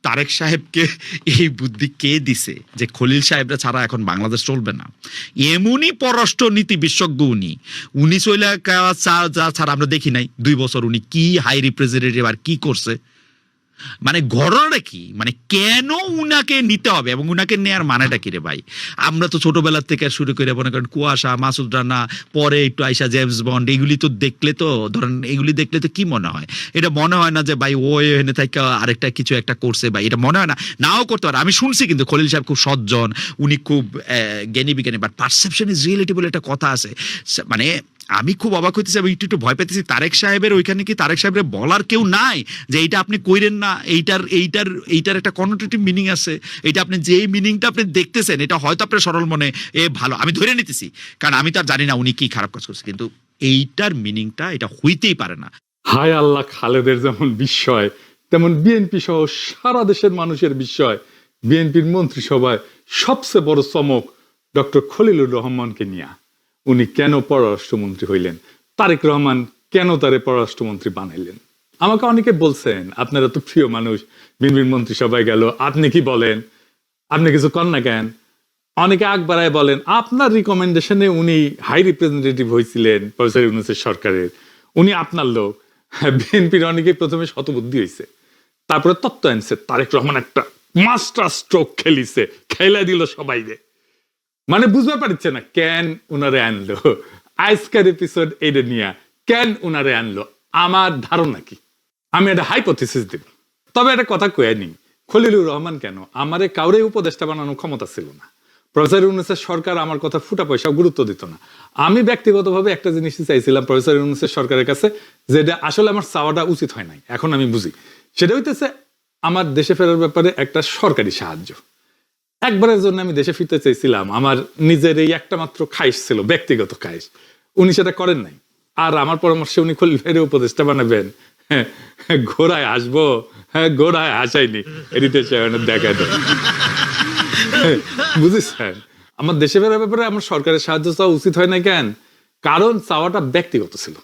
তারেক সাহেবকে এই বুদ্ধি কে দিছে যে খলিল সাহেবরা ছাড়া এখন বাংলাদেশ চলবে না? এমনই পররাষ্ট্রনীতি বিশেষজ্ঞ উনি চলে ছাড়া আমরা দেখি নাই 2 বছর উনি কি হাই রিপ্রেজেন্টেটিভ আর কি করছে। মানে ঘটনাটা কি, মানে কেন উনাকে নিতে হবে এবং উনাকে নেয়ার মানেটা কি রে ভাই? আমরা তো ছোটবেলা থেকে শুরু করে মনে করেন কুয়াশা, মাসুদ রানা, পরে একটু আইসা জেমস বন্ড, এগুলি তো দেখলে তো ধরেন এগুলি দেখলে তো কি মনে হয়? এটা মনে হয় না যে ভাই ও এখানে থেকে আরেকটা কিছু একটা করছে ভাই, এটা মনে হয় না, নাও করতে পারে। আমি শুনছি কিন্তু খলিল সাহেব খুব সজ্জন, উনি খুব জ্ঞানী বিজ্ঞানী, বাট পারসেপশন ইজ রিয়েলিটি বলে একটা কথা আছে। মানে আমি খুব অবাক হইতেছি, আমি একটু ভয় পেতেছি তারেক সাহেবের ওইখানে কি তারেক সাহেবের বলার কেউ নাই যে এইটা আপনি কইরেন না, এইটার একটা কনোটেটিভ মিনিং আছে, এটা আপনি যেই মিনিংটা আপনি দেখতেছেন এটা হয়তো আপনার সরল মনে ভালো, আমি ধরে নিতেছি, কারণ আমি তো আর জানি না উনি কি খারাপ কাজ করছে, কিন্তু এইটার মিনিংটা এটা হইতেই পারে না। হায় আল্লাহ, খালেদের যেমন বিস্ময় তেমন বিএনপি সহ সারা দেশের মানুষের বিস্ময়। বিএনপির মন্ত্রিসভায় সবচেয়ে বড় চমক ডক্টর খলিলুর রহমানকে নিয়ে। উনি কেন পররাষ্ট্রমন্ত্রী হইলেন, তারেক রহমান কেন তারে পররাষ্ট্রমন্ত্রী বানাইলেন? আমাকে অনেকে বলছেন আপনারা তো প্রিয় মানুষ, বিএনপির মন্ত্রিসভায় গেল, আপনি কি বলেন, আপনি কিছু কর না কেন? অনেকে আগ বাড়ায় বলেন আপনার রিকমেন্ডেশনে উনি হাই রিপ্রেজেন্টেটিভ হয়েছিলেন প্রফেসর ইউনূসের সরকারের, উনি আপনার লোক। বিএনপির অনেকে প্রথমে শতবুদ্ধি হয়েছে, তারপরে তত্ত্ব আনছে, তারেক রহমান একটা মাস্টার স্ট্রোক খেলিছে, খেলা দিল সবাইকে। মানে বুঝতে পারছে না কেন উনারে আনলো। আজকের এপিসোড এইটা নিয়ে কেন উনারে আনলো আমার ধারণা কি, আমি একটা হাইপোথিসিস দিব। তবে একটা কথা কয়ে নি, খলিলুর রহমান কেন, আমারে কাউরে উপদেষ্টা বানানোর ক্ষমতা ছিল না। প্রফেসর ইউনূসের সরকার আমার কথা ফুটা পয়সা গুরুত্ব দিত না। আমি ব্যক্তিগতভাবে একটা জিনিস চাইছিলাম প্রফেসর ইউনূসের সরকারের কাছে, যেটা আসলে আমার চাওয়াটা উচিত হয় নাই, এখন আমি বুঝি। সেটা হইতেছে আমার দেশে ফেরার ব্যাপারে একটা সরকারি সাহায্য। একবারের জন্য আমি দেশে ফিরতে চাইছিলাম, আমার নিজের এই একটা মাত্র খাইশ ছিল, ব্যক্তিগত খাইশ, উনি সেটা করেন নাই। আর আমার পরামর্শে উনি খলিল ভাইয়ের উপদেষ্টা বানাবেন, ঘোড়ায় আসবো, ঘোড়ায় আসাইনি, এদিকে দেখা দেয়। বুঝেছেন, আমার দেশে ফেরার ব্যাপারে আমার সরকারের সাহায্য চাওয়া উচিত হয় না কেন? কারণ চাওয়াটা ব্যক্তিগত ছিল,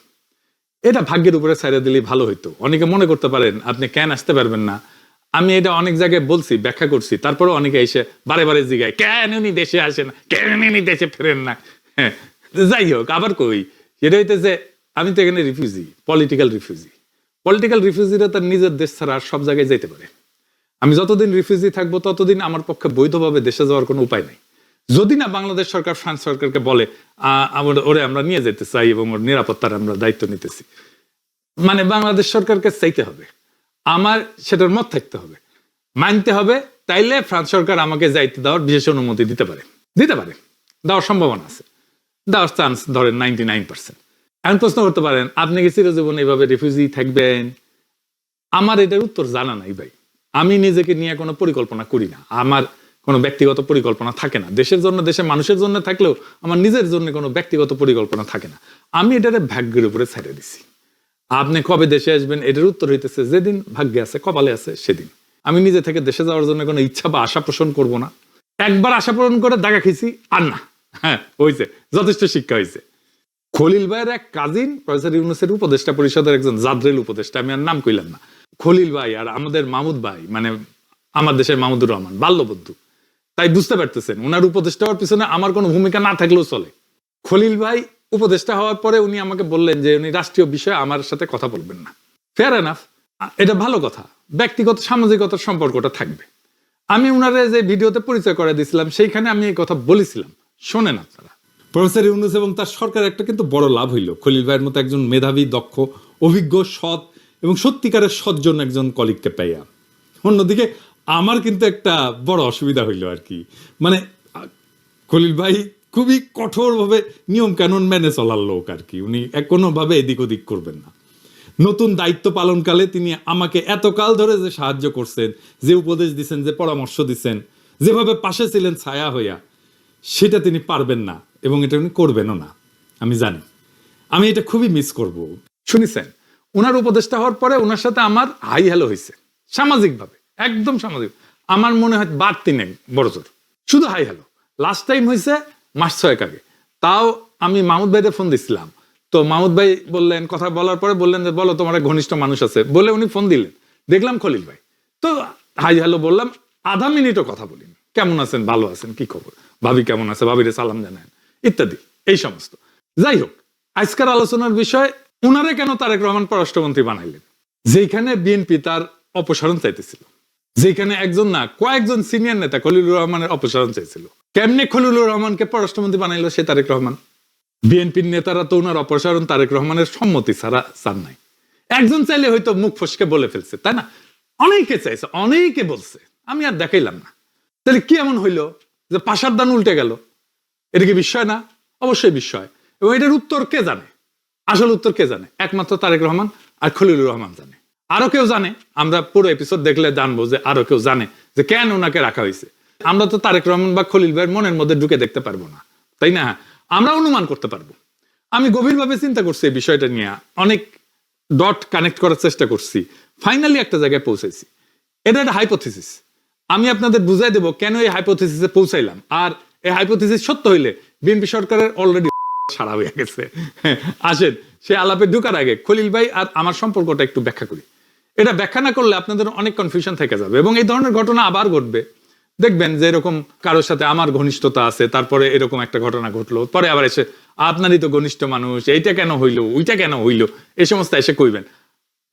এটা ভাগ্যের উপরে ছাড়িয়ে দিলেই ভালো হইতো। অনেকে মনে করতে পারেন আপনি কেন আসতে পারবেন না, আমি এটা অনেক জায়গায় বলছি, ব্যাখ্যা করছি, তারপরে অনেকে এসে বারে বারে জিগায় কেন উনি দেশে আসেন না, কেন উনি দেশে ফেরেন না। হ্যাঁ, যাই হোক, আবার কই, সেটা হইতেছে আমি তো এখানে রিফিউজি, পলিটিক্যাল রিফিউজি। পলিটিক্যাল রিফিউজিরা তার নিজের দেশ ছাড়া আর সব জায়গায় যেতে পারে। আমি যতদিন রিফিউজি থাকবো ততদিন আমার পক্ষে বৈধভাবে দেশে যাওয়ার কোনো উপায় নাই, যদি না বাংলাদেশ সরকার ফ্রান্স সরকারকে বলে ওরে আমরা নিয়ে যেতে চাই এবং ওর নিরাপত্তার আমরা দায়িত্ব নিতেছি। মানে বাংলাদেশ সরকারকে চাইতে হবে, আমার সেটার মত থাকতে হবে, মানতে হবে, তাইলে ফ্রান্স সরকার আমাকে যাইতে দেওয়ার বিশেষ অনুমতি দিতে পারে, দেওয়ার সম্ভাবনা আছে, দেওয়ার চান্স ধরেন 99%। এখন প্রশ্ন করতে পারেন আপনি কি চিরজীবন এইভাবে রিফিউজি থাকবেন? আমার এটার উত্তর জানা নাই ভাই। আমি নিজেকে নিয়ে কোনো পরিকল্পনা করি না, আমার কোনো ব্যক্তিগত পরিকল্পনা থাকে না। দেশের জন্য, দেশের মানুষের জন্য থাকলেও আমার নিজের জন্য কোনো ব্যক্তিগত পরিকল্পনা থাকে না। আমি এটারে ভাগ্যের উপরে ছেড়ে দিছি। আপনি কবে দেশে আসবেন এটার উত্তর হইতেছে যেদিন ভাগ্যে আছে, কপালে আছে সেদিন। আমি নিজে থেকে দেশে যাওয়ার জন্য কোনো ইচ্ছা বা আশা পোষণ করব না। একবার আশা পূরণ করে দাগা খেয়েছি, আর না। হ্যাঁ, হয়েছে, যথেষ্ট শিক্ষা হয়েছে। খলিল ভাইয়ের এক কাজিন প্রফেসর ইউনূসের উপদেষ্টা পরিষদের একজন জাদ্রেল উপদেষ্টা, আমি আর নাম কইলাম না, খলিল ভাই আর আমাদের মাহমুদ ভাই, মানে আমার দেশের মাহমুদুর রহমান বাল্যবন্ধু, তাই বুঝতে পারতেছেন ওনার উপদেষ্টা হওয়ার পিছনে আমার কোনো ভূমিকা না থাকলেও চলে। খলিল ভাই উপদেষ্টা হওয়ার পরে উনি আমাকে বললেন যে উনি রাষ্ট্রীয় বিষয়ে আমার সাথে কথা বলবেন না। ফেয়ার এনাফ, এটা ভালো কথা, ব্যক্তিগত সামাজিকতার সম্পর্কটা থাকবে। আমি উনারে যে ভিডিওতে পরিচয় করে দিয়েছিলাম সেইখানে আমি এই কথা বলেছিলাম, শোনেন আপনারা। প্রফেসর ইউনূস এবং তার সরকার একটা কিন্তু বড় লাভ হইল, খলিল ভাইয়ের মতো একজন মেধাবী, দক্ষ, অভিজ্ঞ, সৎ এবং সত্যিকারের সজ্জন একজন কলিগকে পাইয়া। অন্যদিকে আমার কিন্তু একটা বড় অসুবিধা হইল আর কি, মানে খলিল ভাই খুবই কঠোরভাবে নিয়ম কানুন মেনে চলার লোক আর কি, উনি কোনোভাবে এদিক ওদিক করবেন না। নতুন দায়িত্ব পালনকালে তিনি আমাকে এতকাল ধরে যে সাহায্য করছেন, যে উপদেশ দিচ্ছেন, যে পরামর্শ দিচ্ছেন, যেভাবে পাশে ছিলেন ছায়া হইয়া, সেটা তিনি পারবেন না এবং এটা উনি করবেনও না, আমি জানি। আমি এটা খুবই মিস করব। শুনেছেন, ওনার উপদেষ্টা হওয়ার পরে ওনার সাথে আমার হাই হ্যালো হয়েছে সামাজিকভাবে, একদম সামাজিক। আমার মনে হয় বাড়তি নেই, বড় জোর শুধু হাই হ্যালো। লাস্ট টাইম হয়েছে মাস 6 আগে, তাও আমি মাহমুদ ভাইকে ফোন দিছিলাম, তো মাহমুদ ভাই বললেন, কথা বলার পরে বললেন যে বলো তোমার ঘনিষ্ঠ মানুষ আছে বলে উনি ফোন দিলেন, দেখলাম খলিল ভাই। তো হাই হ্যালো বললাম, আধা মিনিটও কথা বলিনি, কেমন আছেন, ভালো আছেন, কি খবর, ভাবি কেমন আছে, ভাবিরে সালাম জানান, ইত্যাদি এই সমস্ত। যাই হোক, আজকের আলোচনার বিষয়, উনারে কেন তারেক রহমান পররাষ্ট্রমন্ত্রী বানাইলেন? যেখানে বিএনপি তার অপসারণ চাইতেছিল, যেখানে একজন না কয়েকজন সিনিয়র নেতা খলিলুর রহমানের অপসারণ চাইছিল, কেমনে খলিলুর রহমানকে পররাষ্ট্রমন্ত্রী বানাইলো সে তারেক রহমান? বিএনপির নেতারা তো ওনার অপসারণ তারেক রহমানের সম্মতি ছাড়া চান নাই। একজন চাইলে হয়তো মুখ ফসকে বলে ফেলছে, তাই না? অনেকে চাইছে, অনেকে বলছে, আমি আর দেখাইলাম না। তাহলে কি এমন হইলো যে পাশার দান উল্টে গেল? এটা কি বিস্ময় না? অবশ্যই বিস্ময়। এবং এটার উত্তর কে জানে? আসল উত্তর কে জানে? একমাত্র তারেক রহমান আর খলিলুর রহমান জানে। আরো কেউ জানে, আমরা পুরো এপিসোড দেখলে জানবো যে আরো কেউ জানে যে কেন ওনাকে রাখা হয়েছে। আমরা তো তারেক রহমান বা খলিল ভাইয়ের মনের মধ্যে ঢুকে দেখতে পারবো না, তাই না? আমরা অনুমান করতে পারবো। আমি গভীরভাবে চিন্তা করছি এই বিষয়টা নিয়ে, অনেক ডট কানেক্ট করার চেষ্টা করছি, ফাইনালি একটা জায়গায় পৌঁছাইছি। এটা একটা হাইপোথিসিস। আমি আপনাদের বুঝাই দেবো কেন এই হাইপোথিসিসে পৌঁছাইলাম। আর এই হাইপোথিসিস সত্য হইলে বিএনপি সরকারের অলরেডি সারা হয়ে গেছে। আসেন সে আলাপে ঢুকার আগে খলিল ভাই আর আমার সম্পর্কটা একটু ব্যাখ্যা করি। এটা ব্যাখ্যা না করলে আপনাদের অনেক কনফিউশন থেকে যাবে এবং এই ধরনের ঘটনা আবার ঘটবে। দেখবেন যে এরকম কারোর সাথে আমার ঘনিষ্ঠতা আছে, তারপরে এরকম একটা ঘটনা ঘটলো, পরে আবার এসে আপনারই তো ঘনিষ্ঠ মানুষ, এইটা কেন হইলো, ওইটা কেন হইলো, এই সমস্ত এসে কইবেন।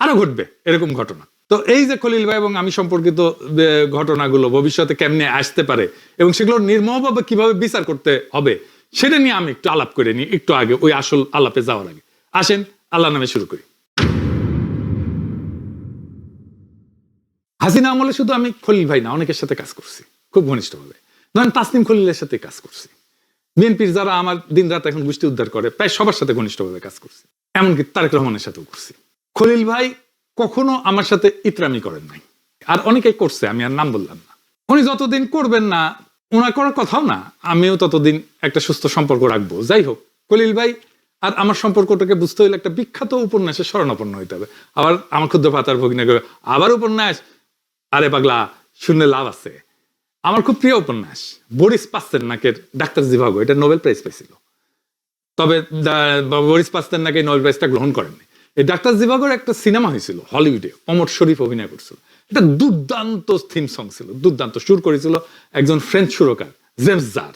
আরো ঘটবে এরকম ঘটনা। তো এই যে খলিল ভাই এবং আমি সম্পর্কিত ঘটনাগুলো ভবিষ্যতে কেমনে আসতে পারে এবং সেগুলো নির্মমভাবে কিভাবে বিচার করতে হবে সেটা নিয়ে আমি একটু আলাপ করে নিই একটু আগে, ওই আসল আলাপে যাওয়ার আগে। আসেন আল্লাহ নামে শুরু করি। হাসিনা আমলে শুধু আমি খলিল ভাই না, অনেকের সাথে কাজ করছি খুব ঘনিষ্ঠভাবে। ধরেন তাসনিম খলিলের সাথে কাজ করছি, বিএনপির যারা আমার দিন রাত এখন গোষ্ঠী উদ্ধার করে প্রায় সবার সাথে ঘনিষ্ঠভাবে কাজ করছি, এমনকি তারেক রহমানের সাথেও করছি। খলিল ভাই কখনো আমার সাথে ইতরামি করেন নাই, আর অনেকেই করছে, আমি আর নাম বললাম না। উনি যতদিন করবেন না, ওনার করার কথাও না, আমিও ততদিন একটা সুস্থ সম্পর্ক রাখবো। যাই হোক, খলিল ভাই আর আমার সম্পর্কটাকে বুঝতে হলে একটা বিখ্যাত উপন্যাসের শরণাপন্ন হইতে হবে। আবার আমার ক্ষুদ্র ভাতার ভগিনা আবার উপন্যাস, আরে পাগলা শুনলে লাভ আছে। আমার খুব প্রিয় উপন্যাস বরিস পাস্তেরনাকের ডাক্তার জিভাগো, এটা নোবেল প্রাইজ পেয়েছিল, তবে বরিস পাস্তেরনাক এই নোবেল প্রাইজটা গ্রহণ করেননি। এই ডাক্তার জিভাগোর একটা সিনেমা হয়েছিল হলিউডে, অমর শরীফ অভিনয় করছিল। এটা দুর্দান্ত থিম সং ছিল, দুর্দান্ত সুর করেছিল একজন ফ্রেঞ্চ সুরকার জেমস জার।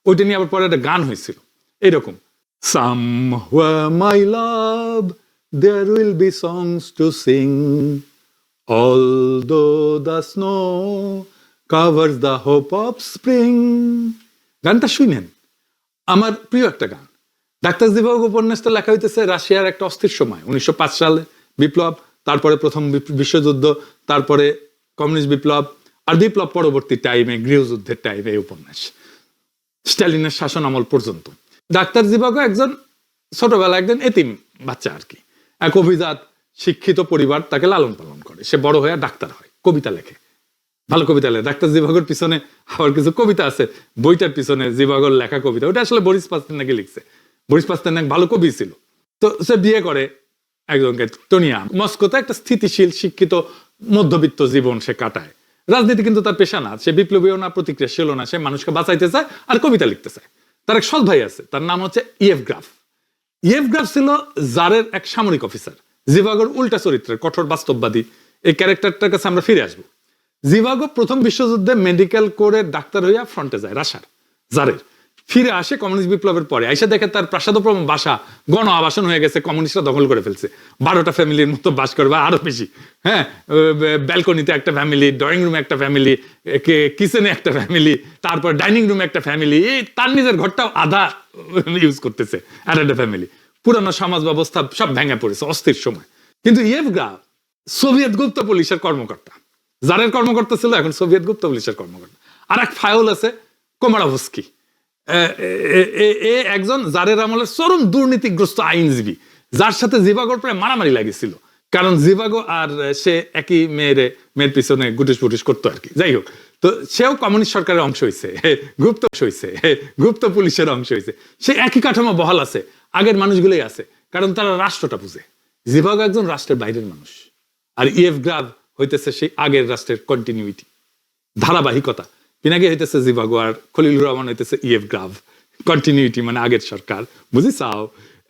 ওইটা নিয়ে আবার পরে একটা গান হয়েছিল এরকম, Somewhere my love there will be songs to sing, although the snow covers the hope of spring. গানটা শুনেন, আমার প্রিয় একটা গান। ডাক্তার জিভাগো উপন্যাসটা লেখা হইতেছে রাশিয়ার একটা অস্থির সময়, 1905 সালে বিপ্লব, তারপরে প্রথম বিশ্বযুদ্ধ, তারপরে কমিউনিস্ট বিপ্লব, আর বিপ্লব পরবর্তী টাইমে গৃহযুদ্ধের টাইমে এই উপন্যাস, স্ট্যালিনের শাসন আমল পর্যন্ত। ডাক্তার জিভাগো একজন ছোটবেলা একজন এতিম বাচ্চা আর কি, এক অভিজাত শিক্ষিত পরিবার তাকে লালন পালন করে, সে বড় হয়ে ডাক্তার হয়, কবিতা লেখে, ভালো কবিতা লেখে। ডাক্তার জিভাগোর পিছনে আবার কিছু কবিতা আছে, বইটার পিছনে জিভাগোর লেখা কবিতা, ওটা আসলে বরিস পাস্তেরনাকে লিখছে। বরিস পাস্তেরনাক ভালো কবি ছিল। তো সে বিয়ে করে একজনকে, টনিয়া। মস্কোতে একটা স্থিতিশীল শিক্ষিত মধ্যবিত্ত জীবন সে কাটায়। রাজনীতি কিন্তু তার পেশা না, সে বিপ্লবীও না, প্রতিক্রিয়াশীল না, সে মানুষকে বাঁচাইতে চায় আর কবিতা লিখতে চায়। তার এক সৎ ভাই আছে, তার নাম হচ্ছে ইএফ গ্রাফ। ইএফ গ্রাফ ছিল জারের এক সামরিক অফিসার, জিভাগোর উল্টা চরিত্রের, কঠোর বাস্তববাদী। এই ক্যারেক্টারটার কাছে আমরা ফিরে আসবো। জিভাগো প্রথম বিশ্বযুদ্ধে মেডিকেল কোরে ডাক্তার হইয়া ফ্রন্টে যায় রাশার জারের, ফিরে আসে কমিউনিস্ট বিপ্লবের পরে, আইসা দেখে তার প্রাসাদোপম বাসা গণ আবাসন হয়ে গেছে, কমিউনিস্টরা দখল করে ফেলছে, 12টা ফ্যামিলির মতো বাস করে বা আরো বেশি। হ্যাঁ, ব্যালকনিতে একটা ফ্যামিলি, ড্রয়িং রুমে একটা ফ্যামিলি, কিচেনে একটা ফ্যামিলি, তারপর ডাইনিং রুমে একটা ফ্যামিলি, এই তার নিজের ঘরটাও আধা ইউজ করতেছে আর একটা ফ্যামিলি। পুরানো সমাজ ব্যবস্থা সব ভেঙে পড়েছে, অস্থির সময়। কিন্তু ইয়েভগ্রাফ সোভিয়েত গুপ্ত পুলিশের কর্মকর্তা, জারের কর্মকর্তা ছিল, এখন সোভিয়েত গুপ্ত পুলিশের কর্মকর্তা। আর এক ফায়ল আছে কোমারাভস্কি, একজন জারের আমলের চরম দুর্নীতিগ্রস্ত আইনজীবী, যার সাথে জিভাগোর প্রায় মারামারি লাগিয়েছিল, কারণ জিভাগো আর সে একই মেয়ের পিছনে গুটিস পুটিস করতো আর কি। যাই হোক, তো সেও কমিউনিস্ট সরকারের অংশ হয়েছে, গুপ্ত পুলিশের অংশ হয়েছে, সে একই কাঠামো বহাল আছে, আগের মানুষগুলোই আছে, কারণ তারা রাষ্ট্রটা বুঝে। জিভাগো একজন রাষ্ট্রের বাইরের মানুষ, আর ইএফ গ্রাফ হইতেছে সেই আগের রাষ্ট্রের কন্টিনিউইটি, ধারাবাহিকতা। পিনাকি হইতেছে জিভাগো আর খলিলুর রহমান হইতেছে ইএফ গ্রাফ, কন্টিনিউইটি মানে আগের সরকার, বুঝিছাও?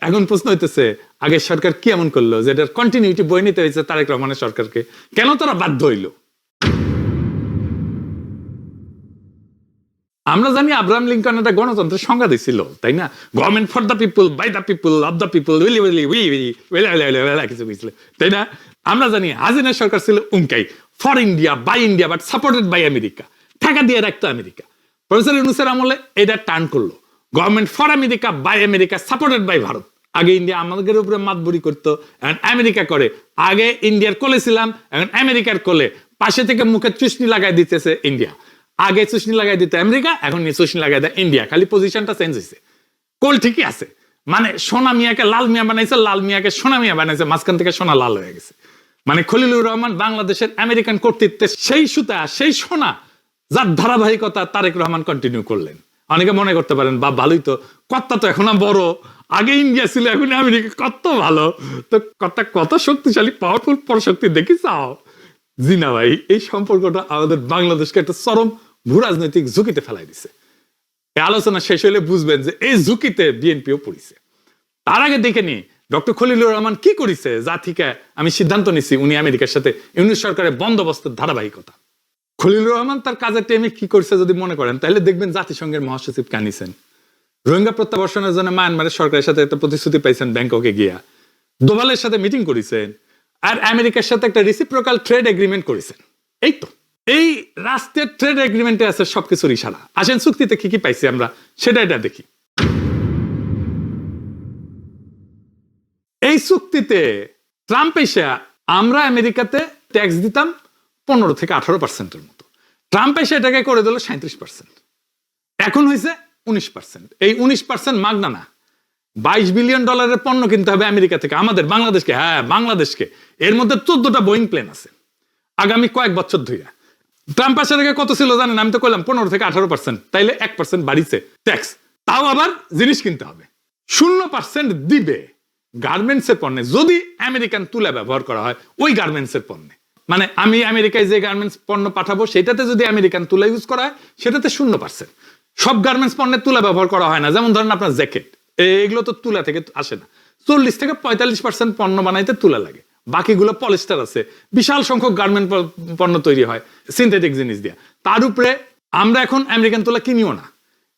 এখন প্রশ্ন হইতেছে আগের সরকার কি এমন করলো যে এটার কন্টিনিউইটি বই নিতে হয়েছে তারেক রহমানের সরকারকে? কেন তারা বাধ্য হইল? আমরা জানি আব্রাহাম লিঙ্কন একটা গণতন্ত্রের সংজ্ঞা দিছিল, তাই না? Government for the people, by the people, of the people, কিছু বুঝছিল, তাই না? আমরা জানি হাসিনা সরকার ছিল উমকাই, for India, by India, but supported by America, টাকা দিয়ে রাখতো আমেরিকা। প্রফেসর ইউনূসের আমলে এটা টার্ন করলো, government for America, by America, supported by Bharat. আগে ইন্ডিয়া আমাদের উপরে মাতবরি করতো, এখন আমেরিকা করে। আগে ইন্ডিয়ার কোলে ছিলাম, এখন আমেরিকার কোলে। পাশে থেকে মুখে চুষনি লাগাই দিতেছে ইন্ডিয়া। আগে চুষনি লাগাই দিতে আমেরিকা, এখন চুষনি লাগাই দেয় ইন্ডিয়া। খালি পজিশনটা চেঞ্জ হয়েছে, কোল ঠিকই আছে। মানে সোনা মিয়াকে লাল মিয়া বানাইছে, লাল মিয়াকে সোনা মিয়া বানাইছে, মাঝখান থেকে সোনা লাল হয়ে গেছে। মানে খলিলুর রহমান বাংলাদেশের আমেরিকান কর্তৃত্বের সেই সুতা, সেই সোনা, যার ধারাবাহিকতা তারেক রহমান কন্টিনিউ করলেন। অনেকে মনে করতে পারেন বা ভালোই তো, কর্তা তো এখন বড়, আগে ইন্ডিয়া ছিল, এখন আমেরিকা, কত ভালো তো, কর্তা কত শক্তিশালী, পাওয়ারফুল পরশক্তি দেখি চাও। জি না ভাই, এই সম্পর্কটা আমাদের বাংলাদেশকে একটা চরম ভূরাজনৈতিক ঝুঁকিতে ফেলাই দিছে। এই আলোচনা শেষ হলে বুঝবেন যে এই ঝুঁকিতে বিএনপিও পড়েছে। তার আগে দেখে নি ডক্টর খলিলুর রহমান কি করেছে, যা থেকে আমি সিদ্ধান্ত নিছি উনি আমেরিকার সাথে ইউনিট সরকারের বন্দোবস্তের ধারাবাহিকতা। খলিলুর রহমান তার কাজের টাইমে কি করছে যদি মনে করেন, তাহলে দেখবেন জাতিসংঘের মহাসচিব কানিছেন, রোহিঙ্গা প্রত্যাবর্ষণের জন্য মায়ানমারের সরকারের সাথে একটা প্রতিশ্রুতি পাইছেন ব্যাংককে গিয়া, দোভালের সাথে মিটিং করেছেন, আর আমেরিকার সাথে একটা রিসিপ্রোকাল ট্রেড এগ্রিমেন্ট করেছেন। এই তো এই রাষ্ট্রের ট্রেড এগ্রিমেন্টে আছে সবকিছুর ইশারা। আসেন চুক্তিতে কি কি পাইছি আমরা সেটা এটা দেখি। এই চুক্তিতে ট্রাম্প এসে, আমরা আমেরিকাতে ট্যাক্স দিতাম 15 থেকে 18% মতো, ট্রাম্প এসে এটাকে করে দিল 37%, এখন হয়েছে 19%। এই 19% মাগনা না, $22 বিলিয়ন পণ্য কিনতে হবে আমেরিকা থেকে আমাদের বাংলাদেশকে, হ্যাঁ বাংলাদেশকে। এর মধ্যে 14টা বোয়িং প্লেন আছে আগামী কয়েক বছর ধরে। ট্রাম্প আসার আগে কত ছিল জানেন? আমি তো কইলাম 15 থেকে 18%, তাইলে 1% বাড়িছে ট্যাক্স। তাও আবার জিনিস কিনতে হবে। 0% দিবে গার্মেন্টস এর পণ্যে, যদি আমেরিকান তুলা ব্যবহার করা হয় ওই গার্মেন্টস এর পণ্যে। মানে আমি আমেরিকায় যে গার্মেন্টস পণ্য পাঠাবো সেটাতে যদি আমেরিকান তুলা ইউজ করা হয় সেটাতে 0%। সব গার্মেন্টস পণ্যের তুলা ব্যবহার করা হয় না, যেমন ধরেন আপনার জ্যাকেট, এগুলো তো তুলা থেকে আসে না। 40 থেকে 45% পণ্য বানাইতে তুলা লাগে, বাকিগুলো পলিস্টার আছে। বিশাল সংখ্যক গার্মেন্ট পণ্য তৈরি হয় সিনথেটিক জিনিস দিয়ে। তার উপরে আমরা এখন আমেরিকান তুলা কিনিও না,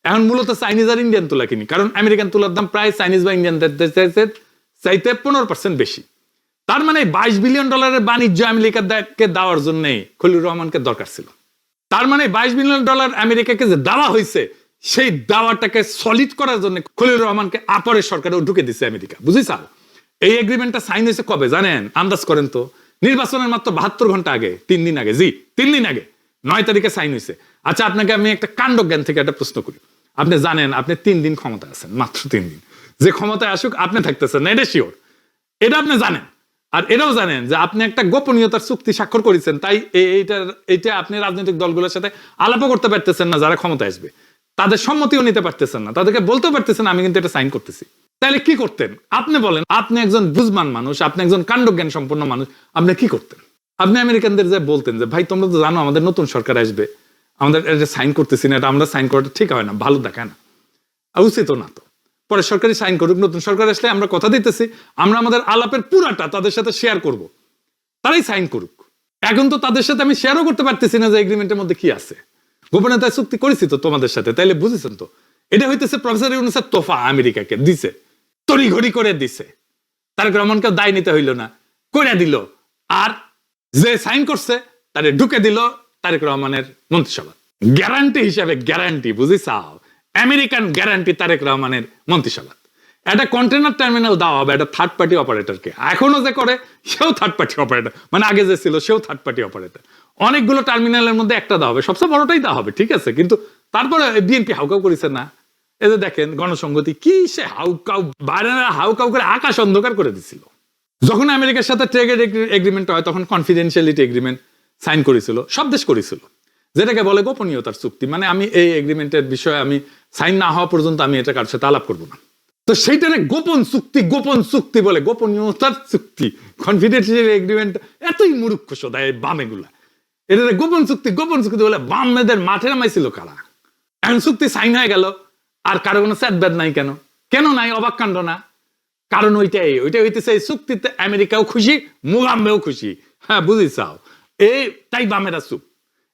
এখন মূলত চাইনিজ আর ইন্ডিয়ান তুলা কিনি, কারণ আমেরিকান তুলার দাম প্রায় চাইনিজ বা ইন্ডিয়ান চাইতে 15% বেশি। তার মানে $22 বিলিয়ন বাণিজ্য আমেরিকাকে দেওয়ার জন্য খলিলুর রহমানকে দরকার ছিল। তার মানে $22 বিলিয়ন আমেরিকাকে যে দেওয়া হয়েছে, সেই দাওয়াটাকে সলিড করার জন্য খলিলুর রহমানকে আপরের সরকারেও ঢুকে দিচ্ছে আমেরিকা। বুঝিস? এই এগ্রিমেন্টটা সাইন হয়েছে কবে জানেন? আন্দাজ করেন তো। নির্বাচনের মাত্র 72 ঘন্টা আগে, 3 দিন আগে। জি 3 দিন আগে, 9 তারিখে সাইন হয়েছে। আচ্ছা, আপনাকে আমি একটা কাণ্ডজ্ঞান থেকে একটা প্রশ্ন করি। আপনি জানেন আপনি 3 দিন ক্ষমতায় আছেন, মাত্র 3 দিন। যে ক্ষমতায় আসুক আপনি থাকতেছেন না, এটা শিওর, এটা আপনি জানেন। আর এটাও জানেন যে আপনি একটা গোপনীয়তার চুক্তি স্বাক্ষর করেছেন, তাই এইটা আপনি রাজনৈতিক দলগুলোর সাথে আলাপও করতে পারতেছেন না, যারা ক্ষমতায় আসবে তাদের সম্মতিও নিতে পারতেছেন না, তাদেরকে বলতেও পারতেছেন না আমি কিন্তু এটা সাইন করতেছি। তাহলে কি করতেন আপনি বলেন? আপনি একজন বুঝমান মানুষ, আপনি একজন কাণ্ডজ্ঞান সম্পন্ন মানুষ, আপনি কি করতেন? আপনি আমেরিকানদের যে বলতেন যে ভাই তোমরা তো জানো আমাদের নতুন সরকার আসবে, আমাদের এটা সাইন করতেছি না, এটা আমরা সাইন করাটা ঠিক হয় না, ভালো দেখায় না, উচিত না। তো পরে সরকারি সাইন করুক, নতুন সরকার আসলে আমরা কথা দিতেছি আমরা আমাদের আলাপের পুরাটা তাদের সাথে শেয়ার করব, তারাই সাইন করুক। এখন তো তাদের সাথে আমি শেয়ারও করতে পারতেছি না যে এগ্রিমেন্টের মধ্যে কি আছে। গোপনীয়তায় চুক্তি করেছি তো তোমাদের সাথে, তাইলে বুঝেছেন তো এটা হইতেছে প্রফেসর ইউনূসের তোফা, আমেরিকাকে দিছে, তড়িঘড়ি করে দিছে। তারেক রহমানকে দায় নিতে হইল না, করে দিল। আর যে সাইন করছে তারে ঢুকে দিল তারেক রহমানের মন্ত্রিসভা। গ্যারান্টি হিসাবে, গ্যারান্টি বুঝিছাও, আমেরিকান গ্যারান্টি তারেক রহমানের মন্ত্রিসভা। একটা কন্টেনার টার্মিনাল দেওয়া হবে একটা থার্ড পার্টি অপারেটরকে, এখনো যে করে সেও থার্ড পার্টি অপারেটর, মানে আগে যে ছিল সেও থার্ড পার্টি অপারেটর। অনেকগুলো টার্মিনালের মধ্যে একটা দেওয়া হবে, সবচেয়ে বড়টাই দেওয়া হবে, ঠিক আছে। কিন্তু তারপরে বিএনপি হাউকাউ করেছে না, এই যে দেখেন গণসংহতি কি, সে হাউকাউ বাইরে হাউকাউ করে আকাশ অন্ধকার করে দিছিল। যখন আমেরিকার সাথে ট্রেড এগ্রিমেন্ট হয় তখন কনফিডেন্সিয়ালিটি এগ্রিমেন্ট সাইন করেছিল, সব দেশ করেছিল, যেটাকে বলে গোপনীয়তার চুক্তি। মানে আমি এই এগ্রিমেন্টের বিষয়ে আমি সাইন না হওয়া পর্যন্ত আমি এটা কারোর সাথে আলাপ করবো না। তো সেইটারে গোপন চুক্তি, গোপন চুক্তি বলে, গোপনীয়তার চুক্তি, কনফিডেন্সিয়াল এগ্রিমেন্ট। এতই মূর্খ সদা এই বামেগুলা, এটা গোপন চুক্তি, গোপন চুক্তি বলে বামেদের মাঠে নামাইছিল কারা। এখন চুক্তি সাইন হয়ে গেল, আর কারো কোনো স্যাদব্যাদ নাই। কেন কেন নাই? অবাক কাণ্ড না? কারণ ওইটা হইতেছে এই চুক্তিতে আমেরিকাও খুশি, মুগাম্বেও খুশি। হ্যাঁ বুঝিছাও, এই তাই বামেরা চুপ,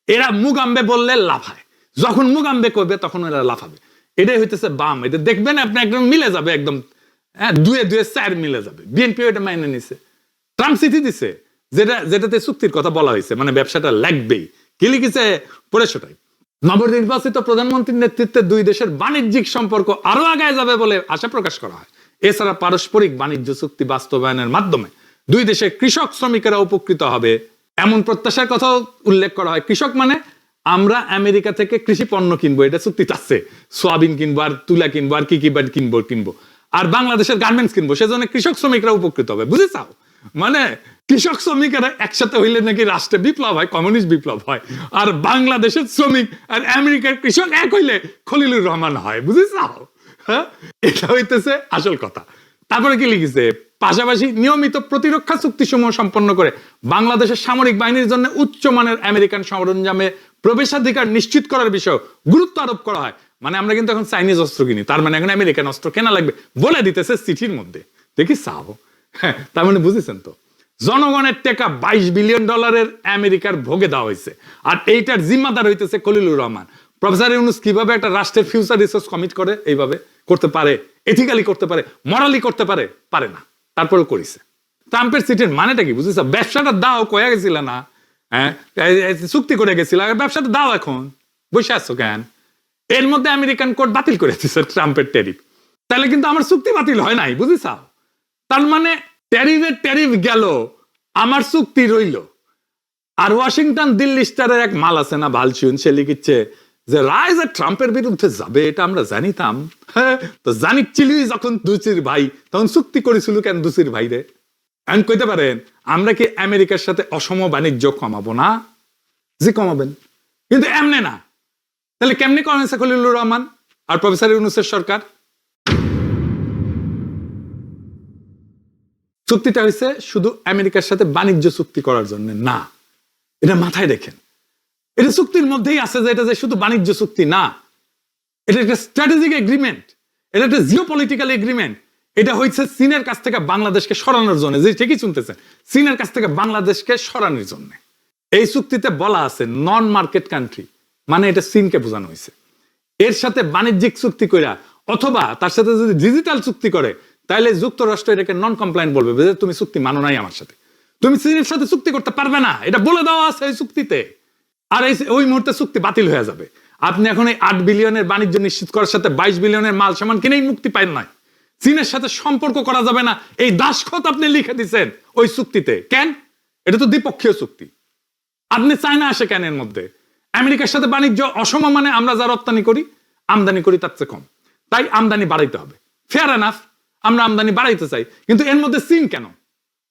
এরা মুগাম্বে বললে লাফায়, যখন মুগাম্বে করবে তখন এরা লাফাবে। এটাই হইতেছে বাম। এটা দেখবেন আপনি একদম মিলে যাবে, একদম দুয়ে দুয়ে চার মিলে যাবে। বিএনপি এটা মাইনে নিছে, ট্রাম্প চিঠি দিছে যেটাতে চুক্তির কথা বলা হয়েছে, মানে ব্যবসাটা লাগবেই। কি লিখেছে পড়ে সেটাই। নবনির্বাচিত প্রধানমন্ত্রীর নেতৃত্বে দুই দেশের বাণিজ্যিক সম্পর্ক আরো আগায় যাবে বলে আশা প্রকাশ করা হয়। এছাড়া পারস্পরিক বাণিজ্য চুক্তি বাস্তবায়নের মাধ্যমে দুই দেশের কৃষক শ্রমিকেরা উপকৃত হবে এমন প্রত্যাশার কথাও উল্লেখ করা হয়। কৃষক মানে আমরা আমেরিকা থেকে কৃষি পণ্য কিনবো, এটা চুক্তি আছে। সোয়াবিন কিনবো, আর তুলা কিনবো, আর কি কিনবো, আর বাংলাদেশের গার্মেন্টস কিনবো, সেজন্য কৃষক শ্রমিকরা উপকৃত হবে। বুঝেছাও? মানে কৃষক শ্রমিকেরা একসাথে হইলে নাকি রাষ্ট্রে বিপ্লব হয়, কমিউনিস্ট বিপ্লব হয়। আর বাংলাদেশের শ্রমিক আর আমেরিকার কৃষক এক হইলে খলিলুর রহমান হয়। বুঝেছাও? হ্যাঁ, এটা হইতেছে আসল কথা। তারপরে কি লিখেছে, পাশাপাশি নিয়মিত প্রতিরক্ষা চুক্তি সমূহ সম্পন্ন করে বাংলাদেশের সামরিক বাহিনীর জন্য উচ্চমানের আমেরিকান সরঞ্জামে প্রবেশাধিকার নিশ্চিত করার বিষয়ে গুরুত্ব আরোপ করা হয়। মানে আমরা কিন্তু এখন চাইনিজ অস্ত্র কিনি, তার মানে এখন আমেরিকান অস্ত্র কেনা লাগবে বলে দিতেছে চিঠির মধ্যে। দেখি চাও? হ্যাঁ, তার মানে বুঝেছেন তো, জনগণের টাকা $22 বিলিয়ন আমেরিকার ভোগে দেওয়া হয়েছে, আর এইটার জিম্মাদার হইতেছে খলিলুর রহমান। প্রফেসর ইউনূস কিভাবে একটা রাষ্ট্রের ফিউচার রিসার্চ কমিট করে, এইভাবে করতে পারে, এথিক্যালি করতে পারে, মরালি করতে পারে? পারে না, তারপরেও করেছে। ট্রাম্পের চিঠির মানেটা কি বুঝেছ? ব্যবসাটা দাও, কয়া গেছিল না? হ্যাঁ, চুক্তি করে গেছিল, ব্যবসাটা দাও, এখন বসে আসছো কেন? এর মধ্যে আমেরিকান কোর্ট বাতিল করে দিচ্ছে ট্রাম্পের ট্যারিফ। তাহলে কিন্তু আমার চুক্তি বাতিল হয় নাই, বুঝেছাও? তার মানে ট্যারিফ গেল, আমার চুক্তি রইল। আর ওয়াশিংটন দিল্লি স্টারের এক মাল আছে না, ভালসিউন, সে লিখিচ্ছে যে রায় যে ট্রাম্পের বিরুদ্ধে যাবে এটা আমরা জানিতাম। হ্যাঁ, তো জানিচ্ছিলি যখন দুচির ভাই, তখন চুক্তি করেছিল কেন দুচির ভাই রে? এখন কইতে পারেন আমরা কি আমেরিকার সাথে অসম বাণিজ্য কমাবো না? যে কমাবেন, কিন্তু এমনে না। তাহলে কেমনে করেছে খলিলুর রহমান আর প্রফেসর ইউনূসের সরকার? চুক্তিটা হয়েছে শুধু আমেরিকার সাথে বাণিজ্য চুক্তি করার জন্য না, এটা মাথায় রেখেন। এটা চুক্তির মধ্যেই আছে যে এটা যে শুধু বাণিজ্য চুক্তি না, এটা একটা স্ট্র্যাটেজিক এগ্রিমেন্ট, এটা একটা জিওপলিটিক্যাল এগ্রিমেন্ট। এটা হয়েছে চীনের কাছ থেকে বাংলাদেশকে সরানোর জন্য। যে ঠিকই শুনতেছেন, চীনের কাছ থেকে বাংলাদেশকে সরানোর জন্য এই চুক্তিতে বলা আছে নন মার্কেট কান্ট্রি, মানে এটা চীনকে বোঝানো হয়েছে। এর সাথে বাণিজ্যিক চুক্তি কইরা অথবা তার সাথে যদি ডিজিটাল চুক্তি করে, তাহলে যুক্তরাষ্ট্র এটাকে নন কমপ্লায়েন্ট বলবে, তুমি চুক্তি মানো নাই আমার সাথে, তুমি চীনের সাথে চুক্তি করতে পারবে না, এটা বলে দেওয়া আছে এই চুক্তিতে। আর ওই মুহূর্তে চুক্তি বাতিল হয়ে যাবে। আপনি এখন এই 8 বিলিয়নের বাণিজ্য নিশ্চিত করার সাথে 22 বিলিয়নের মাল সামান কিনেই মুক্তি পাইন নাই। চীনের সাথে সম্পর্ক করা যাবে না, এই দাসখত আপনি লিখে দিচ্ছেন ওই চুক্তিতে। কেন? এটা তো দ্বিপক্ষীয় চুক্তি। আপনি চায়না আসে কেন এর মধ্যে? আমেরিকার সাথে বাণিজ্য অসম, মানে আমরা যা রপ্তানি করি আমদানি করি তার চেয়ে কম, তাই আমদানি বাড়াইতে হবে। ফেয়ার এনাফ, আমরা আমদানি বাড়াইতে চাই, কিন্তু এর মধ্যে চীন কেন?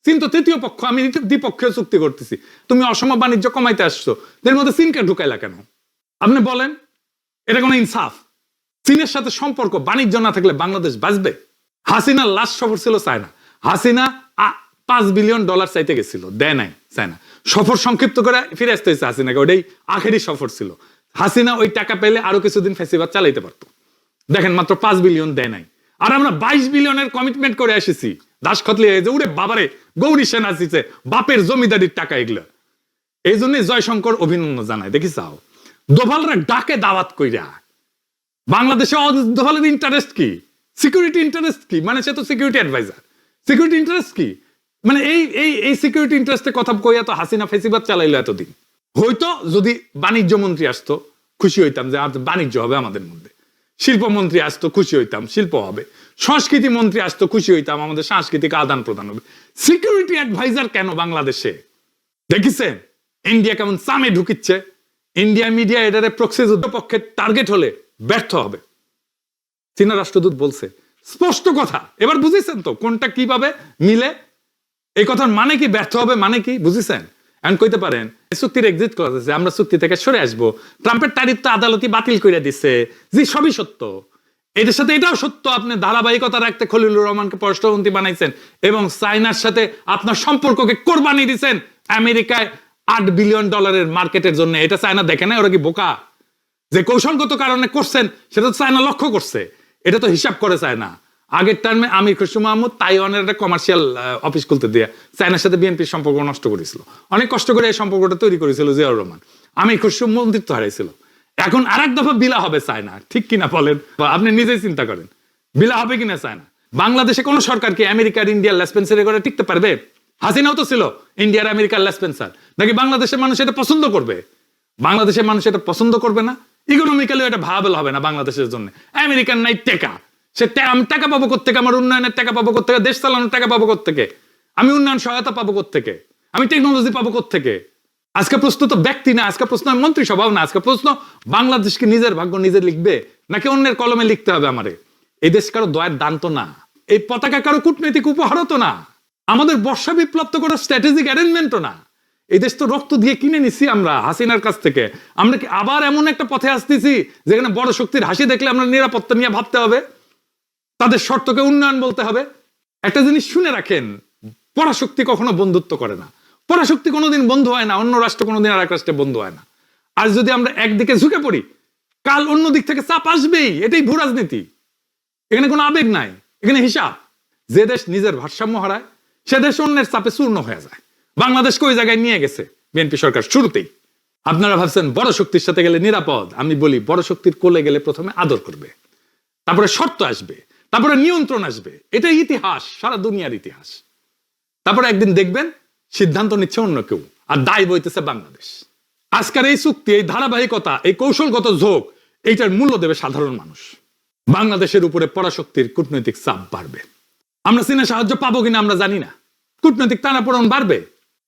চীন তো তৃতীয় পক্ষ, আমি দ্বিপক্ষীয় চুক্তি করতেছি, তুমি অসম বাণিজ্য কমাইতে আসছো, এর মধ্যে চীনকে ঢুকাইলা কেন? আপনি বলেন, এটা কোনো ইনসাফ? চীনের সাথে সম্পর্ক বাণিজ্য না থাকলে বাংলাদেশ বাঁচবে? হাসিনার লাস্ট সফর ছিল চায়না। হাসিনা $5 বিলিয়ন চাইতে গেছিল, দেয় নাই চায়না। সফর সংক্ষিপ্ত করে ফিরে আসতে হয়েছে হাসিনাকে, ওটাই আখেরি সফর ছিল। হাসিনা ওই টাকা পেলে আরো কিছুদিন ফ্যাসিবাদ চালাইতে পারতো। দেখেন, মাত্র 5 বিলিয়ন দেয় নাই, আর আমরা 22 বিলিয়নের কমিটমেন্ট করে এসেছি। দাসখতলি যে উড়ে বাবারে গৌরী সেন আসিছে, বাপের জমিদারির টাকা এগুলো। এই জন্য জয়শঙ্কর অভিনন্দন জানায়। দেখি চাও দোভালরা ডাকে দাওয়াত কইরা। বাংলাদেশে দোভালের ইন্টারেস্ট কি? সিকিউরিটি ইন্টারেস্ট কি? মানে সে তো সিকিউরিটি অ্যাডভাইজার। সিকিউরিটি ইন্টারেস্ট কি? মানে এই সিকিউরিটি ইন্টারেস্টে কথা কইয়া তো হাসিনা ফেসিবাদ চালাইলো এতদিন। হয়তো যদি বাণিজ্য মন্ত্রী আসতো খুশি হইতাম যে বাণিজ্য হবে আমাদের মধ্যে, শিল্পমন্ত্রী আসতো খুশি হইতাম শিল্প হবে, সংস্কৃতি মন্ত্রী আসতো খুশি হইতাম আমাদের সাংস্কৃতিক আদান প্রদান হবে। সিকিউরিটি অ্যাডভাইজার কেন বাংলাদেশে? দেখিছেন ইন্ডিয়া কেমন চামে ঢুকিচ্ছে? ইন্ডিয়া মিডিয়া এটারে প্রক্সি যুদ্ধ পক্ষের টার্গেট হলে ব্যর্থ হবে। চীনা রাষ্ট্রদূত বলছে স্পষ্ট কথা। এবার বুঝেছেন তো কোনটা কিভাবে মিলে? এই কথার মানে কি ব্যর্থ হবে মানে কি বুঝেছেন? এখন কইতে পারেন চুক্তির এক্সিট করেছে, আমরা চুক্তি থেকে সরে আসবো, ট্রাম্পের তারিফ তো আদালতই বাতিল করে দিচ্ছে। জি, সবই সত্য। এটার সাথে এটাও সত্য, আপনি ধারাবাহিকতা রাখতে খলিলুর রহমানকে পররাষ্ট্রমন্ত্রী বানাইছেন এবং চায়নার সাথে আপনার সম্পর্ককে কোরবানি দিচ্ছেন আমেরিকায় $8 বিলিয়ন মার্কেটের জন্য। এটা চায়না দেখে না? ওরা কি বোকা? যে কৌশলগত কারণে করছেন সেটা তো চায়না লক্ষ্য করছে, এটা তো হিসাব করে চায়না। আগের টার্মে আমির খুশরু মাহমুদ তাইওয়ানের একটা কমার্শিয়াল অফিস খুলতে দিয়ে চায়নার সাথে বিএনপির সম্পর্ক নষ্ট করেছিল। অনেক কষ্ট করে এই সম্পর্কটা তৈরি করেছিল জিয়াউর রহমান। আমির খুশরু মন্ত্রিত্ব হারাইছিল। এখন আরেক দফা বিলা হবে চায় না, ঠিক কিনা বলেন? বা আপনি নিজেই চিন্তা করেন, বিলা হবে কিনা চায় না। বাংলাদেশে কোন সরকার কি আমেরিকার ইন্ডিয়ার লেসপেন্সারে করে টিকতে পারবে? হাসিনাও তো ছিল ইন্ডিয়ার আমেরিকার লেসপেন্সার। নাকি বাংলাদেশের মানুষ এটা পছন্দ করবে? বাংলাদেশের মানুষ এটা পছন্দ করবে না। ইকোনমিক্যালি এটা ভাবেল হবে না বাংলাদেশের জন্য। আমেরিকান নাই টাকা, সে আমি টাকা পাবো কোত্থেকে? আমার উন্নয়নের টাকা পাবো কোত্থেকে? দেশ চালানোর টাকা পাবো কোত্থেকে? আমি উন্নয়ন সহায়তা পাবো কোত্থেকে? আমি টেকনোলজি পাবো কোত্থেকে? আজকে প্রশ্ন তো ব্যক্তি না, আজকে প্রশ্ন মন্ত্রিসভাও না, আজকে প্রশ্ন বাংলাদেশকে নিজের ভাগ্য নিজে লিখবে নাকি অন্যের কলমে লিখতে হবে আমারে? এই দেশ কারো দয়ের দান তো না, এই পতাকা কারো কূটনৈতিক উপহারও তো না, আমাদের বর্ষা বিপ্লব তো কোনো স্ট্র্যাটেজিক অ্যারেঞ্জমেন্টও না। এই দেশ তো রক্ত দিয়ে কিনে নিছি আমরা হাসিনার কাছ থেকে। আমরা কি আবার এমন একটা পথে আসতেছি যেখানে বড় শক্তির হাসি দেখলে আমরা নিরাপত্তা নিয়ে ভাবতে হবে, তাদের শর্তকে উন্নয়ন বলতে হবে? একটা জিনিস শুনে রাখেন, পরাশক্তি কখনো বন্ধুত্ব করে না, পরাশক্তি কোনোদিন বন্ধু হয় না, অন্য রাষ্ট্র কোনোদিন আর এক রাষ্ট্রে বন্ধু হয় না। আর যদি আমরা একদিকে ঝুঁকে পড়ি, কাল অন্য দিক থেকে চাপ আসবেই, এটাই ভূ রাজনীতি। এখানে কোনো আবেগ নাই, এখানে হিসাব। যে দেশ নিজের ভারসাম্য হারায় সে দেশ অন্যের চাপে চূর্ণ হয়ে যায়। বাংলাদেশকে ওই জায়গায় নিয়ে গেছে বিএনপি সরকার শুরুতেই। আপনারা ভাবছেন বড় শক্তির সাথে গেলে নিরাপদ। আমি বলি বড় শক্তির কোলে গেলে প্রথমে আদর করবে, তারপরে শর্ত আসবে, তারপরে নিয়ন্ত্রণ আসবে। এটাই ইতিহাস, সারা দুনিয়ার ইতিহাস। তারপরে একদিন দেখবেন সিদ্ধান্ত নিচ্ছে অন্য কেউ, আর দায় বইতেছে বাংলাদেশ। আজকের এই চুক্তি, এই ধারাবাহিকতা, এই কৌশলগত ঝোঁক, এইটার মূল্য দেবে সাধারণ মানুষ। বাংলাদেশের উপরে পরাশক্তির কূটনৈতিক চাপ বাড়বে। আমরা চীনের সাহায্য পাবো কিনা আমরা জানি না, কূটনৈতিক টানাপোড়েন বাড়বে।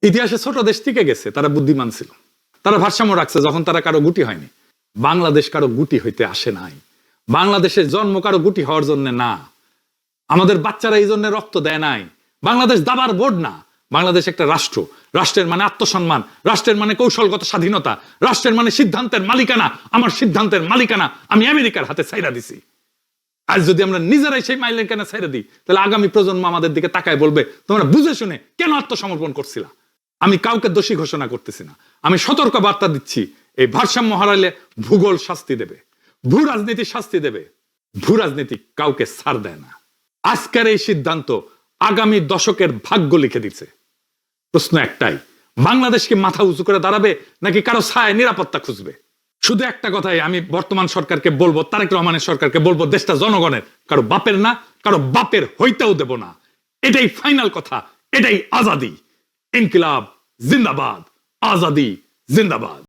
ইতিহাসে ছোট দেশ টিকে গেছে, তারা বুদ্ধিমান ছিল, তারা ভারসাম্য রাখছে যখন তারা কারো গুটি হয়নি। বাংলাদেশ কারো গুটি হইতে আসে নাই, বাংলাদেশের জন্ম কারো গুটি হওয়ার জন্য না। আমাদের বাচ্চারা এই জন্য রক্ত দেয় নাই। বাংলাদেশ দাবার বোর্ড না, বাংলাদেশ একটা রাষ্ট্র। রাষ্ট্রের মানে আত্মসম্মান, রাষ্ট্রের মানে কৌশলগত স্বাধীনতা, রাষ্ট্রের মানে সিদ্ধান্তের মালিকানা। আমার সিদ্ধান্তের মালিকানা আমি আমেরিকার হাতে ছাইরা দিছি। আজ যদি আমরা নিজেরাই সেই মালিকানা ছাইরা দিই, তাহলে আগামী প্রজন্ম আমাদের দিকে তাকায় বলবে তোমরা বুঝে শুনে কেন আত্মসমর্পণ করছিলা। আমি কাউকে দোষী ঘোষণা করতেছি না, আমি সতর্ক বার্তা দিচ্ছি, এই ভারসাম্য হারাইলে ভূগোল শাস্তি দেবে, ভূ রাজনীতি শাস্তি দেবে। ভূ রাজনীতি কাউকে ছাড় দেয় না। আজকের এই সিদ্ধান্ত আগামী দশকের ভাগ্য লিখে দিচ্ছে। প্রশ্ন একটাই, বাংলাদেশ কি মাথা উঁচু করে দাঁড়াবে নাকি কারো ছায় নিরাপত্তা খুঁজবে? শুধু একটা কথাই আমি বর্তমান সরকারকে বলবো, তারেক রহমানের সরকারকে বলবো, দেশটা জনগণের, কারো বাপের না, কারো বাপের হইতেও দেব না। এটাই ফাইনাল কথা, এটাই আজাদি। ইনকিলাব জিন্দাবাদ, আজাদি জিন্দাবাদ।